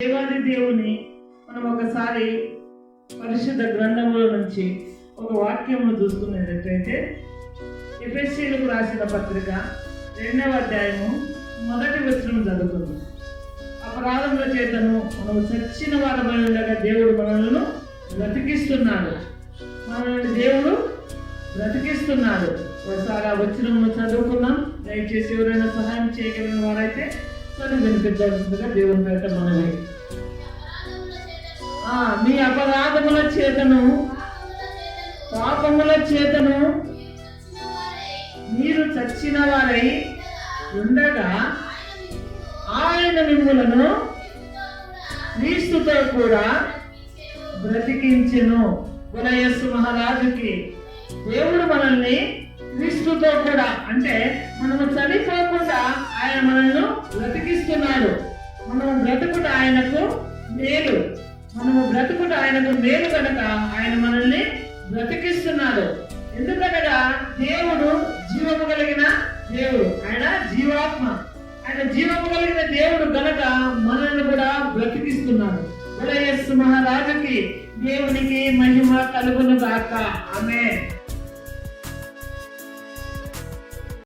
దేవాది దేవుని మనం ఒకసారి పరిశుద్ధ గ్రంథంలో నుంచి ఒక వాక్యమును చూసుకునేటట్టయితే ఎఫెసీయులకు రాసిన పత్రిక 2వ అధ్యాయము 1వ వచనం చదువుకుందాం. అపరాధముల చేతను మనము చచ్చిన వారమై ఉండగా దేవుడు మనల్ని బ్రతికిస్తున్నాడు. మనల్ని దేవుడు బ్రతికిస్తున్నాడు. ఒకసారి ఆ వచనమును చదువుకుందాం. దయచేసి ఎవరైనా సహాయం చేయగలిగిన వారైతే చదువు వినిపించాల్సిందిగా దేవుని పేట మనవి. మీ అపరాధముల చేతను పాపముల చేతను మీరు చచ్చిన వారై ఉండగా ఆయన మిమ్ములను క్రీస్తుతో కూడా బ్రతికించెను. యేసు మహారాజుకి దేవుడు మనల్ని క్రీస్తుతో కూడా, అంటే మనము చనిపోకుండా ఆయన మనల్ని బ్రతికిస్తున్నాడు. మనము బ్రతుకుట ఆయనకు మేలు. మనము బ్రతుకుట ఆయనకు మేలు కనుక ఆయన మనల్ని బ్రతికిస్తున్నాడు. ఎందుకనగా దేవుడు జీవము కలిగిన దేవుడు, ఆయన జీవాత్మ. ఆయన జీవము కలిగిన దేవుడు కనుక మనల్ని కూడా బ్రతికిస్తున్నాడు. యేసు మహారాజుకి దేవునికి మహిమ కలుగును గాక. ఆమేన్.